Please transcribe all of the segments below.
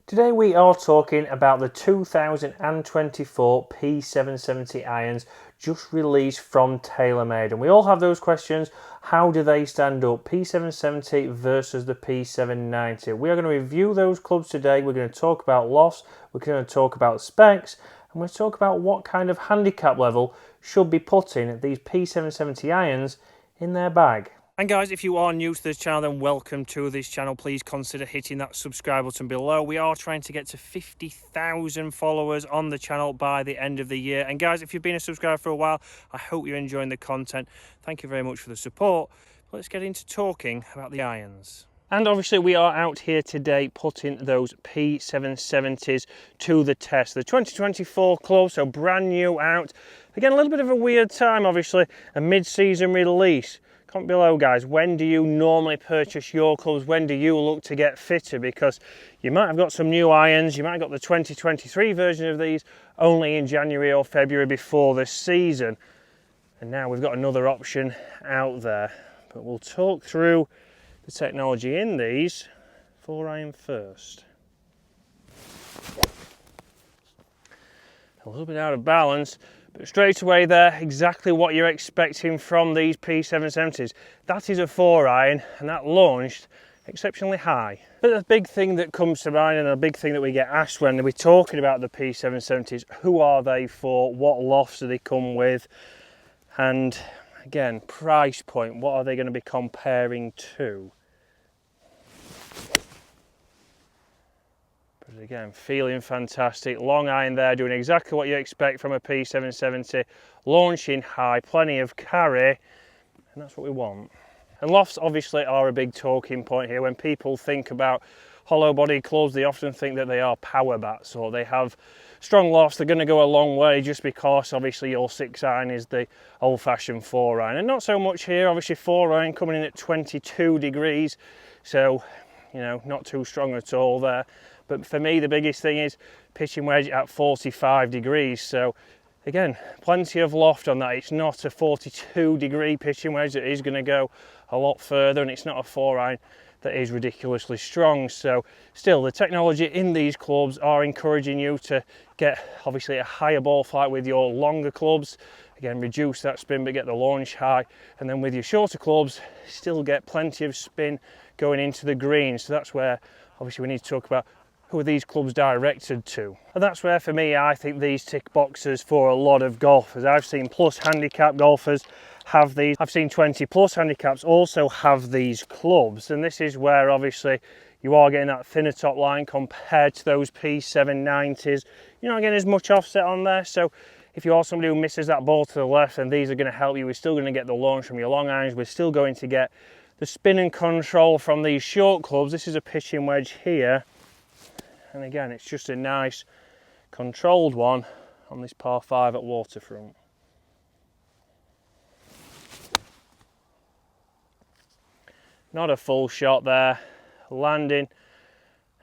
Today we are talking about the 2024 P770 irons just released from Taylormade, and we all have those questions. How do they stand up, P770 versus the P790? We are going to review those clubs today. We're going to talk about lofts, we're going to talk about specs, and we're going to talk about what kind of handicap level should be putting these P770 irons in their bag. And guys, if you are new to this channel, then welcome to this channel. Please consider hitting that subscribe button below. We are trying to get to 50,000 followers on the channel by the end of the year. And guys, if you've been a subscriber for a while, I hope you're enjoying the content. Thank you very much for the support. Let's get into talking about the irons. And obviously we are out here today putting those P770s to the test. The 2024 club, so brand new out. Again, a little bit of a weird time, obviously, a mid-season release. Comment below, guys, when do you normally purchase your clubs? When do you look to get fitter? Because you might have got some new irons, you might have got the 2023 version of these only in January or February before this season. And now we've got another option out there. But we'll talk through the technology in these 4-iron first. A little bit out of balance. But straight away there, exactly what you're expecting from these P770s. That is a 4-iron and that launched exceptionally high. But the big thing that comes to mind, and the big thing that we get asked when we're talking about the P770s, who are they for, what lofts do they come with, and again, price point, what are they going to be comparing to? Again, feeling fantastic. Long iron there, doing exactly what you expect from a P770. Launching high, plenty of carry, and that's what we want. And lofts obviously are a big talking point here. When people think about hollow body clubs, they often think that they are power bats or they have strong lofts. They're going to go a long way just because obviously your 6-iron is the old-fashioned 4-iron. And not so much here, obviously 4-iron coming in at 22 degrees. So, you know, not too strong at all there. But for me, the biggest thing is pitching wedge at 45 degrees. So again, plenty of loft on that. It's not a 42 degree pitching wedge that is going to go a lot further, and it's not a 4-iron that is ridiculously strong. So still, the technology in these clubs are encouraging you to get obviously a higher ball flight with your longer clubs. Again, reduce that spin but get the launch high, and then with your shorter clubs still get plenty of spin going into the green. So that's where obviously we need to talk about who are these clubs directed to. And that's where for me I think these tick boxes for a lot of golfers. I've seen plus handicap golfers have these. I've seen 20 plus handicaps also have these clubs, and this is where obviously you are getting that thinner top line compared to those P790s. You're not getting as much offset on there, so if you are somebody who misses that ball to the left, then these are going to help you. We're still going to get the launch from your long irons. We're still going to get the spin and control from these short clubs. This is a pitching wedge here. And again, it's just a nice controlled one on this par 5 at Waterfront. Not a full shot there, landing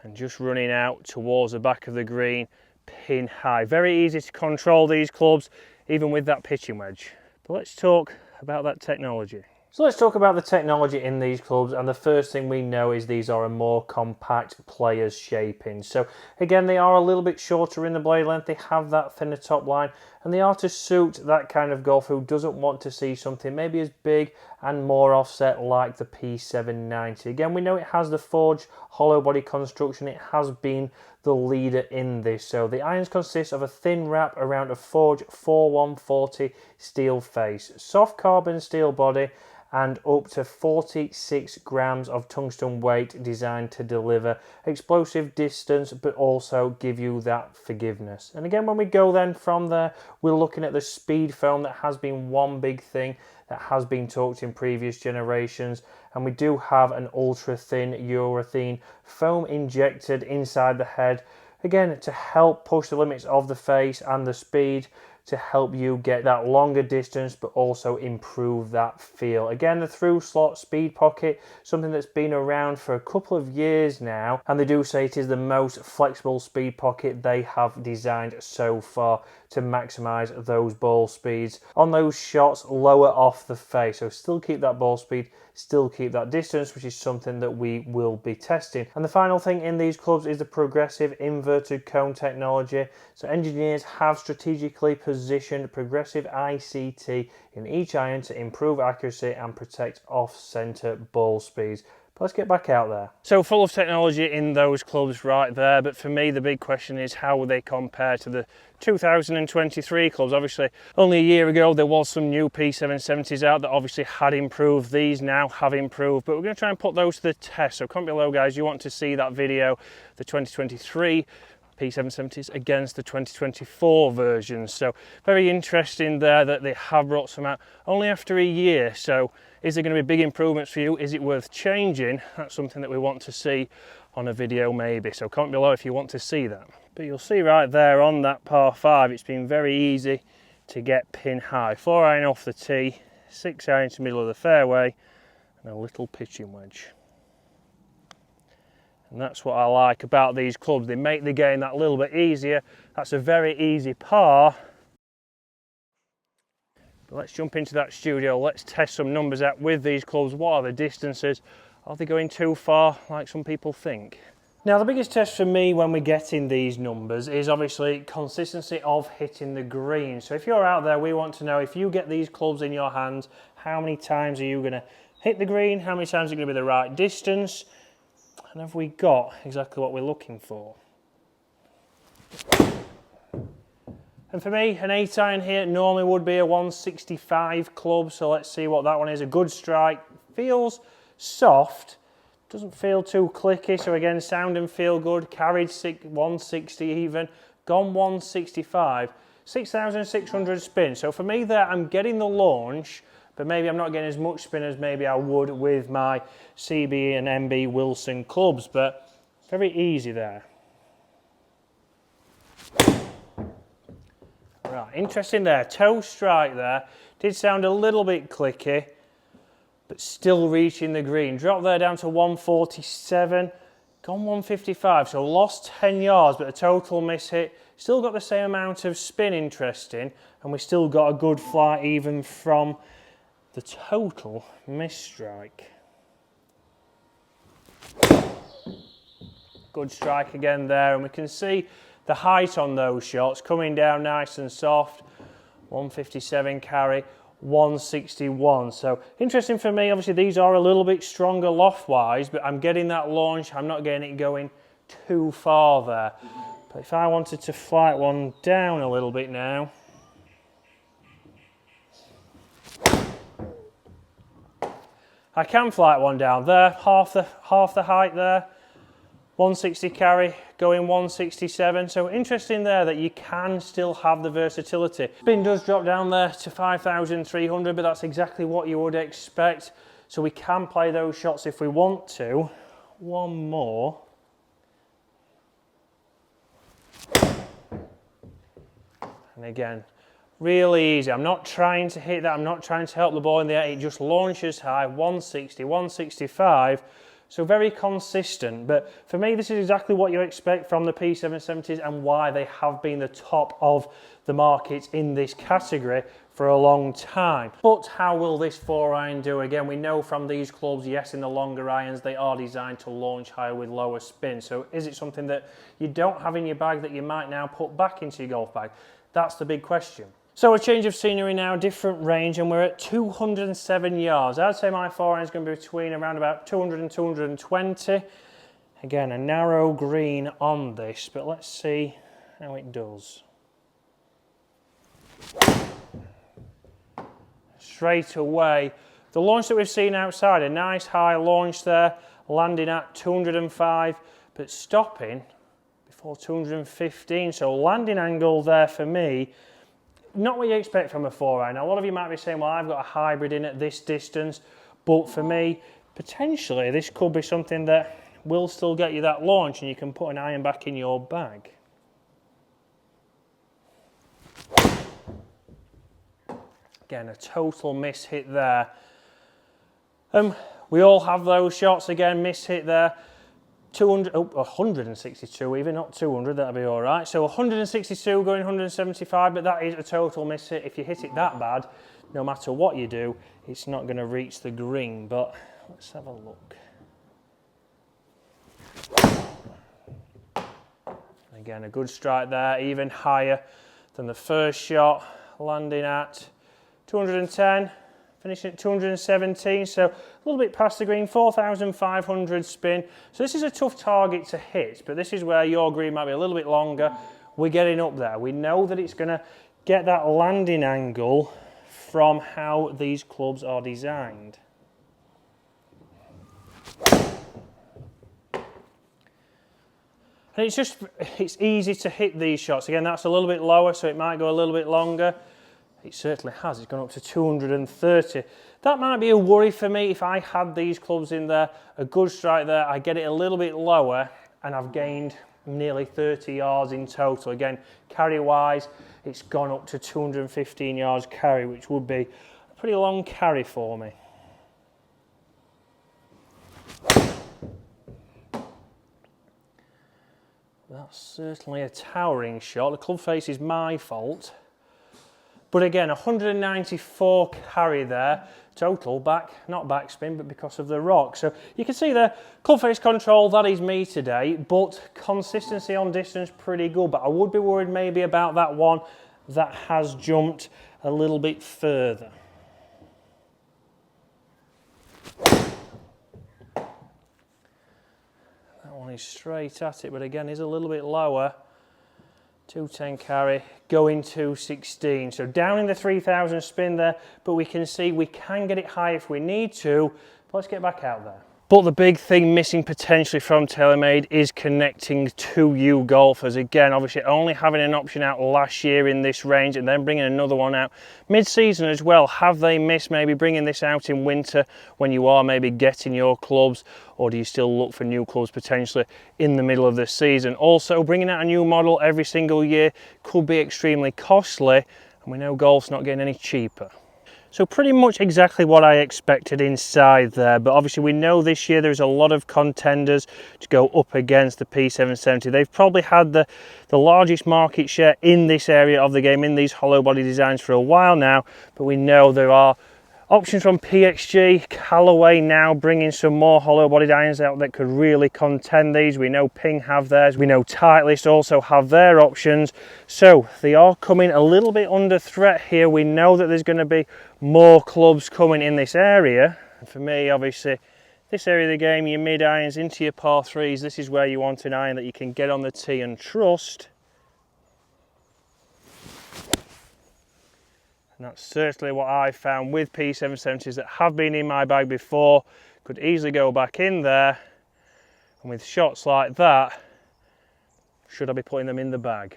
and just running out towards the back of the green, pin high. Very easy to control these clubs, even with that pitching wedge. But let's talk about that technology. So let's talk about the technology in these clubs, and the first thing we know is these are a more compact player's shaping. So again, they are a little bit shorter in the blade length, they have that thinner top line, and they are to suit that kind of golfer who doesn't want to see something maybe as big and more offset like the P790. Again, we know it has the forged hollow body construction, it has been the leader in this. So the irons consist of a thin wrap around a forged 4140 steel face, soft carbon steel body, and up to 46 grams of tungsten weight, designed to deliver explosive distance but also give you that forgiveness. And again, when we go then from there, we're looking at the speed foam. That has been one big thing that has been talked in previous generations, and we do have an ultra thin urethane foam injected inside the head, again to help push the limits of the face and the speed to help you get that longer distance but also improve that feel. Again, the through slot speed pocket, something that's been around for a couple of years now, and they do say it is the most flexible speed pocket they have designed so far to maximize those ball speeds on those shots lower off the face. So still keep that ball speed, still keep that distance, which is something that we will be testing. And the final thing in these clubs is the progressive inverted cone technology. So engineers have strategically positioned progressive ICT in each iron to improve accuracy and protect off-center ball speeds. But let's get back out there. So full of technology in those clubs right there, but for me the big question is how will they compare to the 2023 clubs. Obviously only a year ago there was some new P770s out that obviously had improved. These now have improved, but we're going to try and put those to the test. So comment below guys, you want to see that video, the 2023 P770s against the 2024 versions. So very interesting there that they have brought some out only after a year. So is there going to be big improvements for you? Is it worth changing? That's something that we want to see on a video maybe. So comment below if you want to see that. But you'll see right there on that par 5, it's been very easy to get pin high. 4 iron off the tee, 6 iron to the middle of the fairway, and a little pitching wedge. And that's what I like about these clubs. They make the game that little bit easier. That's a very easy par. But let's jump into that studio. Let's test some numbers out with these clubs. What are the distances? Are they going too far like some people think? Now the biggest test for me when we're getting these numbers is obviously consistency of hitting the green. So if you're out there, we want to know if you get these clubs in your hands, how many times are you going to hit the green? How many times are going to be the right distance? And have we got exactly what we're looking for? And for me, an 8 iron here normally would be a 165 club. So let's see what that one is. A good strike, feels soft, doesn't feel too clicky. So again, sound and feel good. Carried 160 even, gone 165, 6,600 spin. So for me there, I'm getting the launch, but maybe I'm not getting as much spin as maybe I would with my CB and MB Wilson clubs, but very easy there. Right, interesting there, toe strike there, did sound a little bit clicky, but still reaching the green. Dropped there down to 147, gone 155, so lost 10 yards, but a total miss hit. Still got the same amount of spin, interesting, and we still got a good flight even from the total miss strike. Good strike again there, and we can see the height on those shots coming down nice and soft. 157 carry, 161. So interesting for me, obviously these are a little bit stronger loft wise, but I'm getting that launch, I'm not getting it going too far there. But if I wanted to flight one down a little bit now, I can flight one down there, half the height there, 160 carry, going 167. So interesting there that you can still have the versatility. Spin does drop down there to 5,300, but that's exactly what you would expect. So we can play those shots if we want to. One more. And again, really easy. I'm not trying to hit that. I'm not trying to help the ball in the air. It just launches high, 160, 165. So very consistent. But for me, this is exactly what you expect from the P770s and why they have been the top of the market in this category for a long time. But how will this 4-iron do? Again, we know from these clubs, yes, in the longer irons, they are designed to launch higher with lower spin. So is it something that you don't have in your bag that you might now put back into your golf bag? That's the big question. So a change of scenery now, different range, and we're at 207 yards. I'd say my 4-iron is going to be between around about 200 and 220. Again, a narrow green on this, but let's see how it does. Straight away, the launch that we've seen outside, a nice high launch there, landing at 205, but stopping before 215. So landing angle there for me, not what you expect from a 4-iron. A lot of you might be saying, well, I've got a hybrid in at this distance, but for me, potentially this could be something that will still get you that launch and you can put an iron back in your bag. Again, a total miss hit there. We all have those shots. Again, miss hit there. 162 even, not 200, that'll be all right. So 162 going 175, but that is a total miss hit. If you hit it that bad, no matter what you do, it's not going to reach the green. But let's have a look. Again, a good strike there, even higher than the first shot, landing at 210. Finishing at 217, so a little bit past the green, 4,500 spin. So this is a tough target to hit, but this is where your green might be a little bit longer. We're getting up there. We know that it's going to get that landing angle from how these clubs are designed. And it's easy to hit these shots. Again, that's a little bit lower, so it might go a little bit longer. It certainly has. It's gone up to 230. That might be a worry for me if I had these clubs in there. A good strike there. I get it a little bit lower and I've gained nearly 30 yards in total. Again, carry-wise, it's gone up to 215 yards carry, which would be a pretty long carry for me. That's certainly a towering shot. The club face is my fault. But again, 194 carry there, total not backspin, but because of the rock. So you can see there, club face control, that is me today, but consistency on distance, pretty good. But I would be worried maybe about that one that has jumped a little bit further. That one is straight at it, but again, is a little bit lower. 210 carry, going 216. So down in the 3,000 spin there, but we can see we can get it high if we need to. But let's get back out there. But the big thing missing potentially from Taylormade is connecting to you golfers. Again, obviously only having an option out last year in this range and then bringing another one out mid-season as well. Have they missed maybe bringing this out in winter when you are maybe getting your clubs, or do you still look for new clubs potentially in the middle of the season? Also, bringing out a new model every single year could be extremely costly, and we know golf's not getting any cheaper. So pretty much exactly what I expected inside there, but obviously we know this year there's a lot of contenders to go up against the P770. They've probably had the largest market share in this area of the game, in these hollow body designs for a while now, but we know there are options from PXG, Callaway now bringing some more hollow bodied irons out that could really contend these. We know Ping have theirs, we know Titleist also have their options. So they are coming a little bit under threat here. We know that there's going to be more clubs coming in this area. And for me, obviously, this area of the game, your mid irons into your par threes, this is where you want an iron that you can get on the tee and trust. And that's certainly what I found with P770s that have been in my bag before. Could easily go back in there. And with shots like that, should I be putting them in the bag?